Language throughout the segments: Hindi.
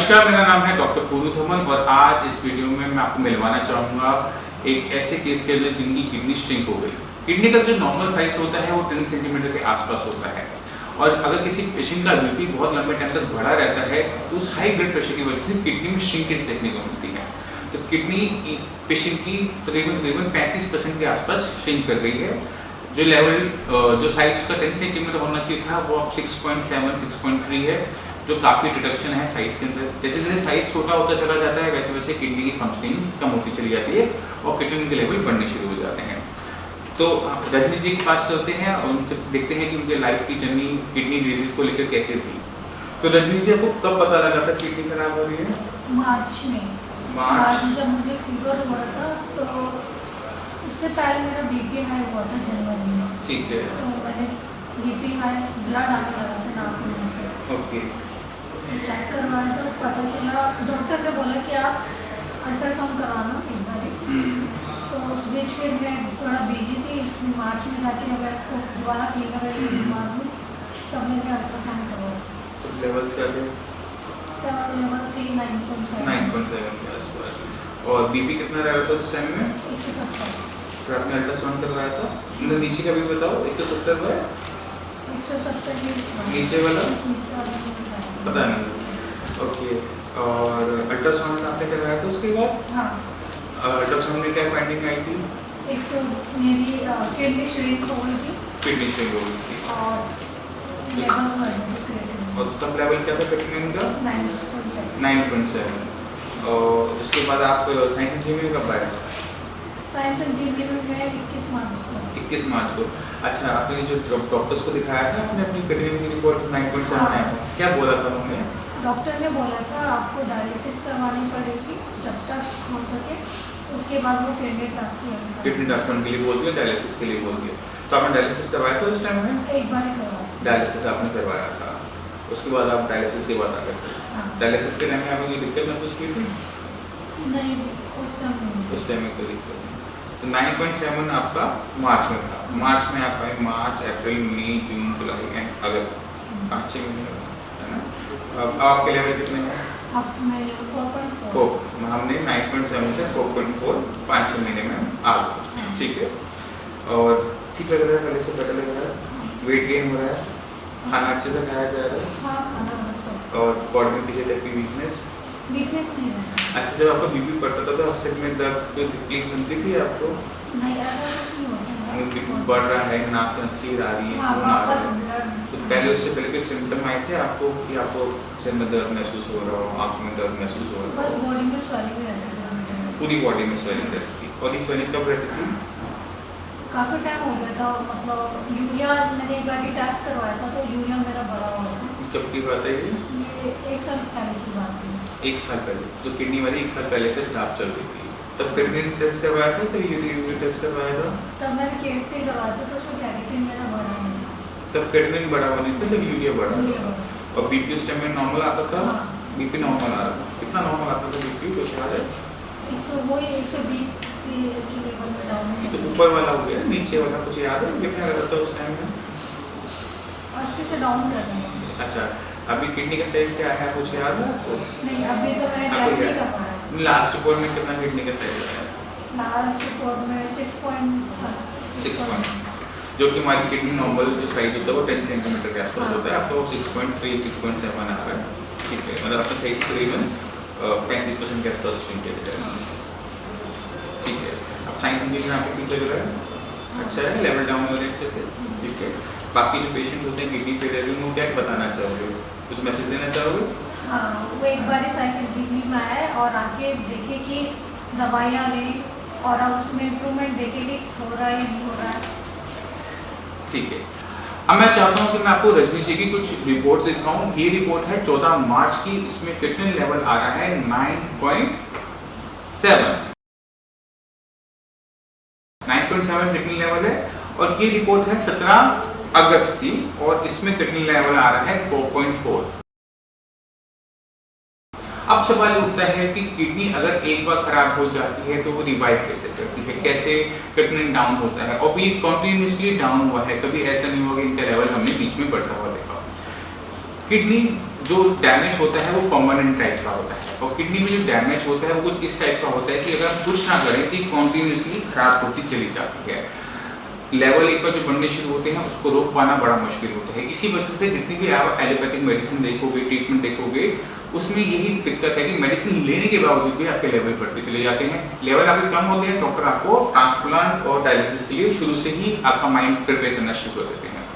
नमस्कार, मेरा नाम है डॉक्टर पूरू धमन और आज इस वीडियो में मैं आपको मिलवाना चाहूँगा एक ऐसे केस के अंदर जिनकी किडनी श्रिंक हो गई। किडनी का जो नॉर्मल साइज होता है वो 10 सेंटीमीटर के आसपास होता है और अगर किसी पेशेंट का बीपी बहुत लंबे टाइम तक बढ़ा रहता है तो उस हाई ब्लड प्रेशर की वजह से किडनी में श्रिंकेज देखने को मिलती है। तो किडनी पेशेंट की तकरीबन 35% के आसपास श्रिंक कर गई है। जो लेवल जो साइज उसका 10 सेंटीमीटर होना चाहिए था वो अब 6.7 6.3 है, जो काफ़ी रिडक्शन है साइज़ के अंदर। जैसे जैसे साइज़ छोटा होता चला जाता है वैसे वैसे किडनी की फंक्शनिंग कम होती चली जाती है और किडनी के लेवल बढ़ने शुरू हो जाते हैं। तो रजनी जी के पास चलते हैं और उनसे देखते हैं कि उनके लाइफ की जर्नी किडनी डिजीज़ को लेकर कैसे थी। तो रजनी जी, आपको कब पता लगा था किडनी खराब हो रही है? मार्च में जब मुझे फीवर हुआ था तो उससे पहले मेरा बीपी हाई हुआ था जनवरी में। ठीक है। तो मैंने बीपी हाई ब्लड आने लगा था नाक में से। ओके। चेक करवाया तो पता चला, डॉक्टर ने बोला कि आप अल्ट्रासाउंड करवाना एक बार। तो उस बीच फिर मैं थोड़ा बिजी थी, मार्च में जाके मैं दोबारा फीवर है बीमार हूँ तब मैंने अल्ट्रासाउंड करवाया। तो लेवल्स क्या थे? तब लेवल सी 9.7 के आसपास। और बीपी कितना रहा था उस टाइम में? 170। फिर आपने अल्ट्रासाउंड करवाया था? नीचे का भी बताओ। 170 है? 170 नीचे वाला पता नहीं। नहीं। ओके। और अल्ट्रासाउंड आपने करवाया था उसके बाद? हाँ। अल्ट्रासाउंड में क्या फाइंडिंग आई थी? एक तो मेरी किडनी श्रिंक हो गई थी किडनी श्रिंक हो गई थी और लेवल्स बढ़ गए थे क्रिएटिनिन। और तब लेवल क्या था क्रिएटिनिन का? 9.7। 9.7। और उसके बाद आप साइंस इंजीनियरिंग में कब आए? साइंस इंजीनियरिंग में 21 मार्च को। 21 मार्च को। अच्छा, आपने जो डॉक्टर्स को दिखाया था आपने अपनी क्रिएटिनिन की रिपोर्ट 9.7 आया था, क्या बोला था उन्होंने? डॉक्टर ने बोला था आपको डायलिसिस करवानी पड़ेगी जब तक हो सके, उसके बाद वो किडनी ट्रांसप्लांट के लिए बोल दिया, डायलिसिस के लिए बोल दिया। तो आपने डायलिसिस करवाया था उस टाइम में? एक बार करवाया। डायलिसिस आपने करवाया था, उसके बाद आप डायलिसिस की बात आ गए थे। हाँ। डायलिसिस के टाइम में आपने कोई दिक्कत महसूस की थी? नहीं, उस टाइम उस टाइम में कोई दिक्कत नहीं। तो 9.7 आपका मार्च में था। मार्च में आप आए, मार्च, अप्रैल, मई, जून, जुलाई एंड अगस्त, 5-6 महीने है ना। अब आपके लेवल कितने हैं? अब मेरे 4.4। 4। हमने 9.7 से 4.4 5-6 महीने में आ गए। ठीक है। और ठीक लग रहा है, पहले से बेटर लग रहा है, वेट गेन हो रहा है, खाना अच्छे से खाया जा रहा है? हाँ, खाना सब। और बॉडी में किसी टाइप की वीकनेस नहीं है। अच्छा, जब आपका बीपी बढ़ता था तो सिर में दर्द कोई तकलीफ मिलती थी आपको? नहीं, ऐसा कुछ नहीं होता। बीपी बढ़ रहा है, नाक से नसीर आ रही है, हाँ, खून आ रहा वापस है, ब्लड। तो पहले उससे पहले कोई सिम्टम आए थे आपको कि आपको सिर में दर्द महसूस हो रहा हो, आँख में दर्द महसूस हो रहा बस हो? बॉडी में स्वेलिंग रहती है। पूरी बॉडी में स्वेलिंग रहती थी। और ये स्वेलिंग कब रहती थी? काफ़ी टाइम हो गया था, मतलब यूरिया मैंने एक बार टेस्ट करवाया था तो यूरिया मेरा बढ़ा हुआ था। कब की बात है ये? ये 1 साल पहले की बात है। 1 साल पहले। तो किडनी वाली 1 साल पहले से खराब चल रही थी। तब क्रिएटिनिन टेस्ट करवाया था, फिर यूरिया टेस्ट करवाया था? तब मैंने केटी करवाया था तो उसमें क्रिएटिनिन मेरा बढ़ा हुआ था। तब क्रिएटिनिन बढ़ा हुआ नहीं था, सिर्फ यूरिया बढ़ा यूरिया था। बढ़ा। और बीपी उस टाइम में नॉर्मल आता था? हाँ। बीपी नॉर्मल आ रहा था। कितना नॉर्मल आता था बीपी, कुछ याद है? 120 से के लेवल में डाउन ये हुआ तो था। ऊपर वाला हो गया, नीचे वाला कुछ याद है कितना रहता था उस टाइम में? 80 से डाउन कर रहा है। अच्छा, अभी किडनी का साइज क्या है कुछ याद है आपको? नहीं, अभी तो मैंने आपको टेस्ट नहीं क्या? करवाया। लास्ट रिपोर्ट में कितना किडनी का साइज आया? लास्ट रिपोर्ट में 6.6 जो कि हमारी किडनी नॉर्मल जो साइज होता है वो 10 सेंटीमीटर के आसपास होता है, आपको 6.3 6.7 आ रहा है। ठीक है, मतलब आपका साइज करीबन 35% के आसपास श्रिंकेज है। ठीक है। अब साइंस इंजीनियर आपको ठीक लग रहा है? अच्छा है, लेवल डाउन हो रहा है अच्छे से। ठीक है। बाकी जो पेशेंट होते हैं किडनी फेलियर उनको क्या बताना चाहोगे, कुछ मैसेज देना चाहोगे? हाँ, वो एक बार साइंस इंजीनियरिंग में आया है और आके देखे कि दवाइयाँ लें और अब उसमें इम्प्रूवमेंट देखे कि हो रहा है या नहीं हो रहा है। ठीक है। अब मैं चाहता हूँ कि मैं आपको रजनी जी की कुछ रिपोर्ट्स दिखाऊं। ये रिपोर्ट है 14 मार्च की, इसमें क्रिएटिनिन लेवल आ रहा है 9.7 क्रिएटिनिन लेवल है। और ये रिपोर्ट है 17 अगस्त की और इसमें क्रिएटिनिन लेवल आ रहा है 4.4। अब सवाल उठता है कि किडनी अगर एक बार खराब हो जाती है तो वो रिवाइव कैसे करती है, कैसे क्रिएटिनिन डाउन होता है, और भी कंटिन्यूसली डाउन हुआ है, कभी ऐसा नहीं हुआ कि इनका लेवल हमने बीच में बढ़ता हुआ देखा। किडनी जो डैमेज होता है वो परमानेंट टाइप का होता है, और किडनी में जो डैमेज होता है वो कुछ इस टाइप का होता है कि अगर हम कुछ ना करें तो कॉन्टीन्यूसली खराब होती चली जाती है। लेवल एक पर जो बनने शुरू होते हैं उसको रोक पाना बड़ा मुश्किल होता है। इसी वजह से जितनी भी आप एलोपैथिक मेडिसिन देखोगे, ट्रीटमेंट देखोगे, उसमें यही दिक्कत है कि मेडिसिन लेने के बावजूद भी आपके लेवल बढ़ते चले जाते हैं। लेवल आपके कम होते हैं, डॉक्टर आपको ट्रांसप्लांट और डायलिसिस के लिए शुरू से ही आपका माइंड प्रिपेयर करना शुरू कर देते हैं।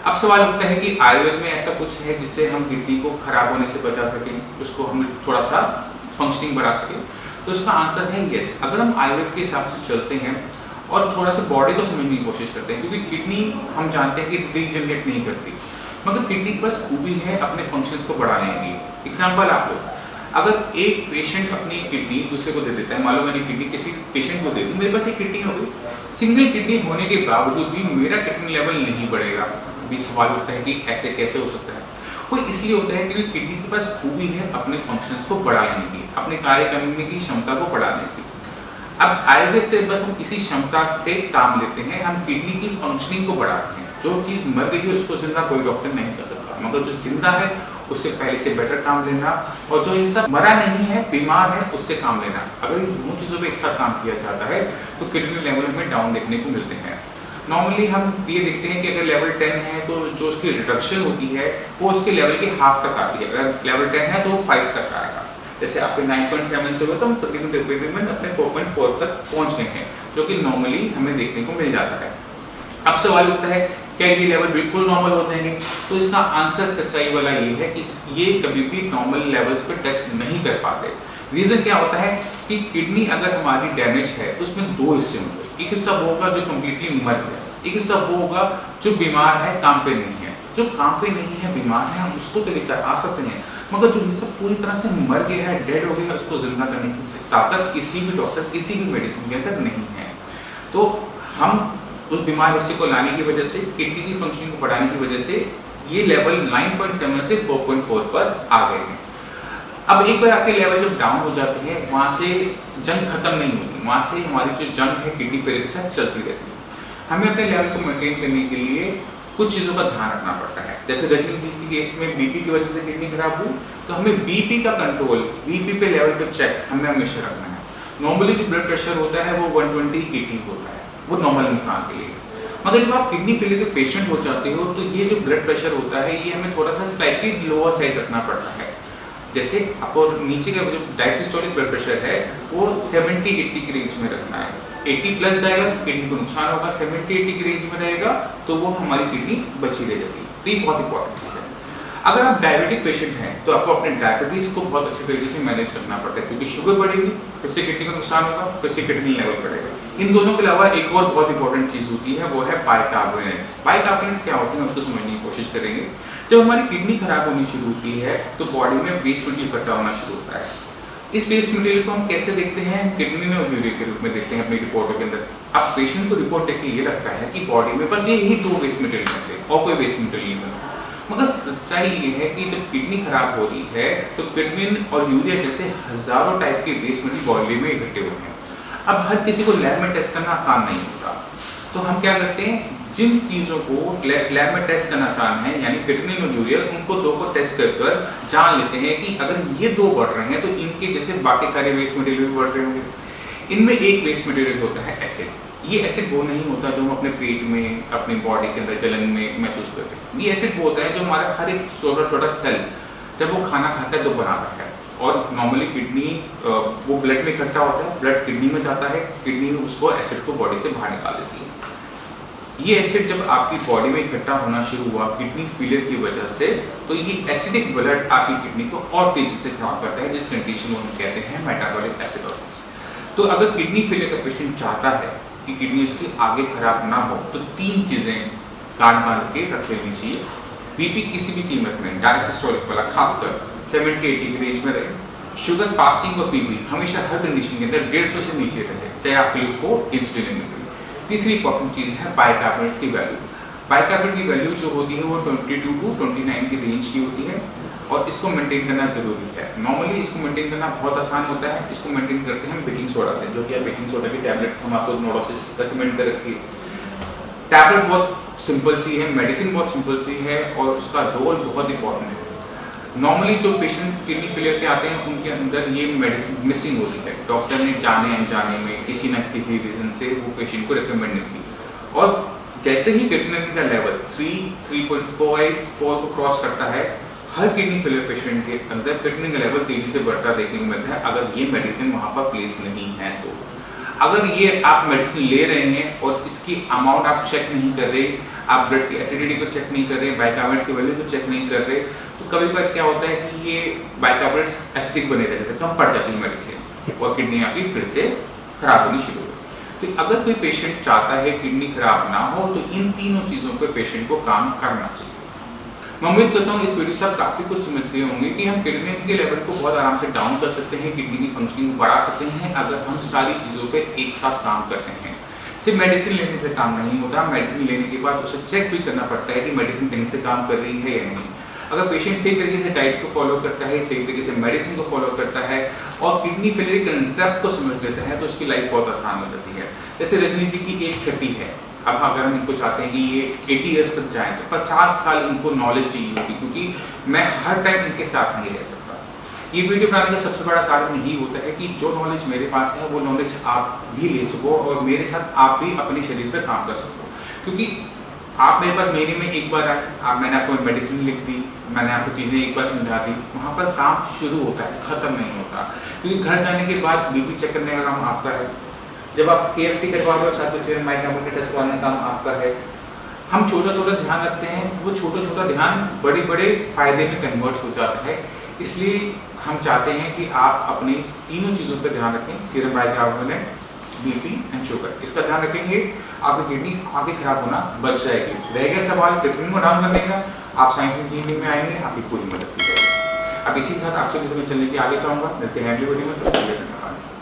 अब सवाल उठता है कि आयुर्वेद में ऐसा कुछ है जिससे हम किडनी को खराब होने से बचा सकें, उसको हम थोड़ा सा फंक्शनिंग बढ़ा सकें? तो इसका आंसर है यस। अगर हम आयुर्वेद के हिसाब से चलते हैं और थोड़ा सा बॉडी को समझने की कोशिश करते हैं, क्योंकि किडनी हम जानते हैं कि रीजनरेट नहीं करती, मगर किडनी के पास खूबी है अपने फंक्शंस को बढ़ाने की। एग्जांपल आप लो, अगर एक पेशेंट अपनी किडनी दूसरे को दे देता है, मान लो मैंने किडनी किसी पेशेंट को दे दी, मेरे पास एक किडनी हो गई, सिंगल किडनी होने के बावजूद भी मेरा किडनी लेवल नहीं बढ़ेगा। अभी सवाल उठता है कि ऐसे कैसे हो सकता है? वो इसलिए होता है क्योंकि किडनी के पास खूबी है अपने फंक्शंस को बढ़ाने की, अपने कार्य करने की क्षमता को बढ़ाने की। अब आयुर्वेद से बस हम इसी क्षमता से काम लेते हैं, हम किडनी की फंक्शनिंग को बढ़ाते हैं। जो चीज़ मर गई है उसको जिंदा कोई डॉक्टर नहीं कर सकता, मगर जो जिंदा है उससे पहले से बेटर काम लेना, और जो हिस्सा मरा नहीं है, बीमार है, उससे काम लेना। अगर इन दोनों चीज़ों पे एक साथ काम किया जाता है तो किडनी लेवल हमें डाउन देखने को मिलते हैं। नॉर्मली हम ये देखते हैं कि अगर लेवल 10 है तो जो उसकी रिडक्शन होती है वो उसके लेवल के हाफ तक आती है। अगर लेवल 10 है तो 5 तक आएगा। जैसे आपके 9.7 से तो हम तकरीबन अपने 4.4 तक पहुंच गए हैं, जो कि नॉर्मली हमें देखने को मिल जाता है। अब सवाल उठता है क्या ये लेवल बिल्कुल नॉर्मल हो जाएंगे? तो इसका आंसर सच्चाई वाला ये है कि ये कभी भी नॉर्मल लेवल्स पे टच नहीं कर पाते। रीजन क्या होता है कि किडनी अगर हमारी डैमेज है तो उसमें दो हिस्से होंगे। एक हिस्सा वो होगा जो कम्प्लीटली मर गया, एक हिस्सा वो होगा जो बीमार है, काम पे नहीं है। जो काम पे नहीं है, बीमार है, हम उसको तो लेकर आ सकते हैं, मगर जो हिस्सा पूरी तरह से मर गया है, डेड हो गया है, उसको जिंदा करने की ताकत किसी भी डॉक्टर, किसी भी मेडिसिन के अंदर नहीं है। तो हम उस बीमार हिस्से को लाने की वजह से, किडनी की फंक्शनिंग को बढ़ाने की वजह से ये लेवल 9.7 से 4.4 पर आ गए हैं। अब एक बार आपके लेवल जब डाउन हो जाते हैं, वहाँ से जंग खत्म नहीं होती, वहाँ से हमारी जो जंग है किडनी फेलियर के साथ चलती रहती है। हमें अपने लेवल को मेंटेन करने के लिए कुछ चीज़ों का ध्यान रखना पड़ता है। जैसे रजनी जी की केस में बीपी की वजह से किडनी खराब हुई, तो हमें बीपी का कंट्रोल, बीपी पे लेवल पे चेक हमें हमेशा रखना है। नॉर्मली जो ब्लड प्रेशर होता है वो 120/80 होता है, वो नॉर्मल इंसान के लिए। मगर जब आप किडनी फेलियर के पेशेंट हो जाते हो तो ये जो ब्लड प्रेशर होता है ये हमें थोड़ा सा स्लाइटली लोअर साइड रखना पड़ता है। जैसे आपको नीचे का जो डायसिस्टोलिक ब्लड प्रेशर है वो 70-80 की रेंज में रखना है। 80 प्लस जाएगा तो किडनी को नुकसान होगा, 70-80 की रेंज में रहेगा तो वो हमारी किडनी बची रह जाती है। तो ये बहुत इंपॉर्टेंट चीज़ है। अगर आप डायबिटिक पेशेंट हैं तो आपको अपने डायबिटीज़ को बहुत अच्छे तरीके से मैनेज करना पड़ता है, क्योंकि शुगर बढ़ेगी, फिर से किडनी को नुकसान होगा, फिर से किडनी लेवल बढ़ेगा। इन दोनों के अलावा एक और बहुत इंपॉर्टेंट चीज़ होती है, वो है बाइकार्बोनेट्स। बाइकार्बोनेट्स क्या होते हैं उसको समझने की कोशिश करेंगे। जब हमारी किडनी खराब होनी शुरू होती है तो बॉडी में वेस्ट मटेरियल इकट्ठा होना शुरू होता है। इस वेस्ट मटेरियल को हम कैसे देखते हैं? किडनी में यूरिया के रूप में देखते हैं अपनी रिपोर्टों के अंदर। अब पेशेंट को रिपोर्ट देख के ये लगता है कि बॉडी में बस यही 2 वेस्ट मटेरियल बनते हैं और कोई वेस्ट मटेरियल नहीं बनता। मगर सच्चाई ये है कि जब किडनी खराब हो रही है तो किडनी और यूरिया जैसे हजारों टाइप के वेस्ट मटेरियल बॉडी में इकट्ठे होते हैं। अब हर किसी को लैब में टेस्ट करना आसान नहीं होता, तो हम क्या करते हैं, जिन चीज़ों को लैब में टेस्ट करना आसान है, यानी किडनी और यूरिया, उनको 2 को टेस्ट कर जान लेते हैं कि अगर ये 2 बढ़ रहे हैं तो इनके जैसे बाकी सारे वेस्ट मटेरियल भी बढ़ रहे होंगे। इनमें एक वेस्ट मटेरियल होता है एसिड। ये एसिड वो नहीं होता जो हम अपने पेट में, अपनी बॉडी के अंदर जलन में महसूस करते हैं। ये एसिड वो होता है जो हमारा हर एक छोटा छोटा सेल जब वो खाना खाता है तो बनाता है। और नॉर्मली किडनी वो ब्लड में इकट्ठा होता है, ब्लड किडनी में जाता है, किडनी उसको एसिड को बॉडी से बाहर निकाल देती है। ये एसिड जब आपकी बॉडी में इकट्ठा होना शुरू हुआ किडनी फेलियर की वजह से, तो ये एसिडिक ब्लड आपकी किडनी को और तेजी से खराब करता है, जिस कंडीशन को हम कहते हैं मेटाबॉलिक एसिडोसिस। तो अगर किडनी फेलियर का पेशेंट चाहता है कि किडनी उसकी आगे खराब ना हो तो 3 चीज़ें कान बांध के रख लेनी चाहिए। बीपी किसी भी कीमत में, डायसिस्टोलिक वाला खासकर 70-80 की रेंज में रहे। शुगर, फास्टिंग और पीपी हमेशा हर कंडीशन के अंदर 150 से नीचे रहे, चाहे आपके लिए उसको इंसुलिन लेनी पड़े। तीसरी इंपॉर्टेंट चीज़ है बाइकार्बोनेट्स की वैल्यू। बाइकार्बोनेट की वैल्यू जो होती है वो 22 to 29 की रेंज की होती है और इसको मेंटेन करना ज़रूरी है। नॉर्मली इसको मेंटेन करना बहुत आसान होता है। इसको मेंटेन करते हैं हम बेकिंग सोडा से, जो कि बेकिंग सोडा की टैबलेट हम आपको नोडोसिस रिकमेंड कर रखी है। टैबलेट बहुत सिंपल सी है, मेडिसिन बहुत सिंपल सी है और उसका रोल बहुत इंपॉर्टेंट है। नॉर्मली जो पेशेंट किडनी फेलियर के आते हैं उनके अंदर ये मेडिसिन मिसिंग होती है, डॉक्टर ने जाने अनजाने में किसी न किसी रीज़न से वो पेशेंट को रिकमेंड नहीं की, और जैसे ही क्रिएटिनिन का लेवल 3, 3.5, 4 को क्रॉस करता है, हर किडनी फेलियर पेशेंट के अंदर क्रिएटिनिन का लेवल तेजी से बढ़ता देखने को मिलता है अगर ये मेडिसिन वहाँ पर प्लेस नहीं है। तो अगर ये आप मेडिसिन ले रहे हैं और इसकी अमाउंट आप चेक नहीं कर रहे, आप ब्लड की एसिडिटी को चेक नहीं कर रहे, बाइकार्बोनेट्स की वैल्यू को चेक नहीं कर रहे, तो कभी कभार क्या होता है कि ये बाइकार्बोनेट्स एसिडिक बने रहते हैं, कम पड़ जाती है मेडिसिन और किडनी आपकी फिर से खराब होनी शुरू हो। तो अगर कोई पेशेंट चाहता है किडनी खराब ना हो तो इन तीनों चीज़ों पर पेशेंट को काम करना चाहिए। मैं उम्मीद करता हूँ इस वीडियो से आप काफ़ी कुछ समझ गए होंगे कि हम क्रिएटिनिन के लेवल को बहुत आराम से डाउन कर सकते हैं, किडनी की फंक्शनिंग को बढ़ा सकते हैं अगर हम सारी चीज़ों पे एक साथ काम करते हैं। सिर्फ मेडिसिन लेने से काम नहीं होता, मेडिसिन लेने के बाद उसे चेक भी करना पड़ता है कि मेडिसिन कहीं से काम कर रही है या नहीं। अगर पेशेंट सही तरीके से डाइट को फॉलो करता है, सही तरीके से मेडिसिन को फॉलो करता है और किडनी फेलियर कंसेप्ट को समझ लेता है तो उसकी लाइफ बहुत आसान हो जाती है। जैसे रजनी जी की एज 30 है, अब अगर हम इनको चाहते हैं कि ये 80 ईयर्स तक जाएँ तो 50 साल इनको नॉलेज चाहिए होगी, क्योंकि मैं हर टाइम इनके साथ नहीं रह सकता। ये वीडियो बनाने का सबसे बड़ा कारण यही होता है कि जो नॉलेज मेरे पास है वो नॉलेज आप भी ले सको और मेरे साथ आप भी अपने शरीर पर काम कर सको। क्योंकि आप मेरे पास महीने में एक बार आए, मैंने आपको मेडिसिन लिख दी, मैंने आपको चीज़ें एक बार समझा दी, वहाँ पर काम शुरू होता है, ख़त्म नहीं होता। क्योंकि घर जाने के बाद बीपी चेक करने का काम आपका है, जब आप KFT करवा लो साथ में सीरम बाइकार्बोनेट टेस्ट करवाने का काम आपका है। हम छोटा छोटा ध्यान रखते हैं, वो छोटा छोटा ध्यान बड़े बड़े फायदे में कन्वर्ट हो जाता है। इसलिए हम चाहते हैं कि आप अपनी तीनों चीज़ों पर ध्यान रखें, serum bicarbonate, BP and sugar, इसका ध्यान रखेंगे, आपकी किडनी आगे खराब होना बच जाएगी। रह गया सवाल क्रिएटिनिन को डाउन करने का, आप साइंस इंजीनियरिंग में आएंगे, आपकी पूरी मदद की जाएगी। अब इसी के साथ आपसे चलने की आगे चाहूँगा, मिलते हैं अगली वीडियो में, तो धन्यवाद।